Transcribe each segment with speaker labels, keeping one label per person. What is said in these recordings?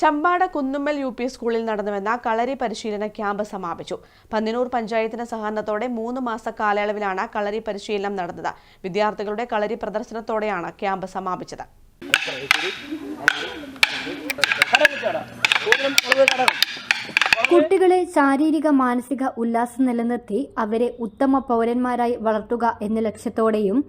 Speaker 1: Champad Kunnummal UP. സ്കൂളിൽ നടന്നുവെന്ന കളരി പരിശീലന camp സമാപിച്ചു. പന്നിനൂർ പഞ്ചായത്തിന്റെ സഹകരണത്തോടെ 3 മാസ കാലയളവിലാണ് കളരി പരിശീലനം നടന്നത്. വിദ്യാർത്ഥികളുടെ കളരി പ്രദർശനത്തോടെയാണ് ക്യാമ്പ് സമാപിച്ചത്.
Speaker 2: കുട്ടികളെ ശാരീരിക മാനസിക ഉല്ലാസം നിലനിർത്തി അവരെ ഉത്തമ പൗരന്മാരായി വളർത്തുക എന്ന ലക്ഷ്യത്തോടെയും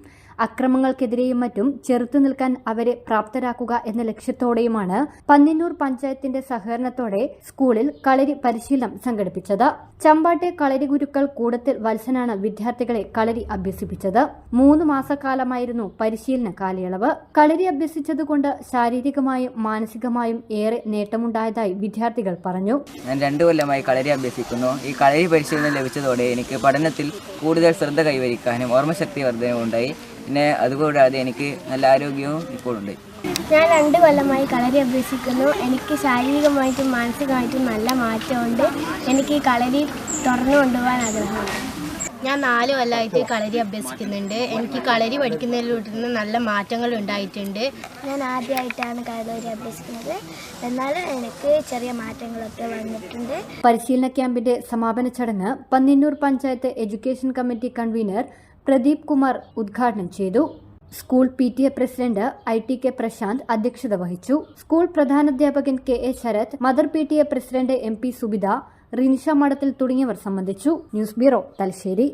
Speaker 2: അക്രമങ്ങൾക്കെതിരെയും മറ്റും ചെറുത്തുനിൽക്കാൻ അവരെ പ്രാപ്തരാക്കുക എന്ന ലക്ഷ്യത്തോടെയുമാണ് പന്നിന്നൂർ പഞ്ചായത്തിന്റെ സഹകരണത്തോടെ സ്കൂളിൽ കളരി പരിശീലനം സംഘടിപ്പിച്ചത്. ചമ്പാട്ടെ കളരി ഗുരുക്കൾ കൂടത്തിൽ വത്സനാണ് വിദ്യാർത്ഥികളെ കളരി അഭ്യസിപ്പിച്ചത്. 3 മാസക്കാലമായിരുന്നു പരിശീലന കാലയളവ്. കളരി അഭ്യസിച്ചതുകൊണ്ട് ശാരീരികമായും മാനസികമായും ഏറെ നേട്ടമുണ്ടായതായി വിദ്യാർത്ഥികൾ പറഞ്ഞു.
Speaker 3: ഞാൻ 2 കൊല്ലമായി കളരി അഭ്യസിക്കുന്നു. ഈ കളരി പരിശീലനം ലഭിച്ചതോടെ എനിക്ക് പഠനത്തിൽ കൂടുതൽ ശ്രദ്ധ കൈവരിക്കാനും ഓർമ്മശക്തി വർധനവുണ്ടായി. പിന്നെ അതുകൂടാതെ എനിക്ക് നല്ല ആരോഗ്യവും ഇപ്പോഴുണ്ട്.
Speaker 4: ഞാൻ 2 കൊല്ലമായി കളരി അഭ്യസിക്കുന്നു. എനിക്ക് ശാരീരികമായിട്ടും മാനസികമായിട്ടും നല്ല മാറ്റമുണ്ട്. എനിക്ക് ഈ കളരി തുറന്നു കൊണ്ടുപോകാൻ ആഗ്രഹമുണ്ട്.
Speaker 5: ഞാൻ 4 കൊല്ലമായിട്ട് കളരി അഭ്യസിക്കുന്നുണ്ട്. എനിക്ക് കളരി പഠിക്കുന്നതിലൂടെ നല്ല മാറ്റങ്ങൾ ഉണ്ടായിട്ടുണ്ട്.
Speaker 4: ഞാൻ ആദ്യമായിട്ടാണ് കളരി അഭ്യസിക്കുന്നത്. എന്നാലും എനിക്ക് ചെറിയ മാറ്റങ്ങളൊക്കെ വന്നിട്ടുണ്ട്.
Speaker 2: പരിശീലന ക്യാമ്പിന്റെ സമാപന ചടങ്ങ് Panninnur panchayat education committee convener Pradeep Kumar ഉദ്ഘാടനം ചെയ്തു. School PTA president ITK Prashanth അധ്യക്ഷത വഹിച്ചു. സ്കൂൾ പ്രധാനാധ്യാപകൻ KA Sarath, mother PTA president MP Subitha, Rinisha Madathil തുടങ്ങിയവർ സംബന്ധിച്ചു. News bureau, Thalassery.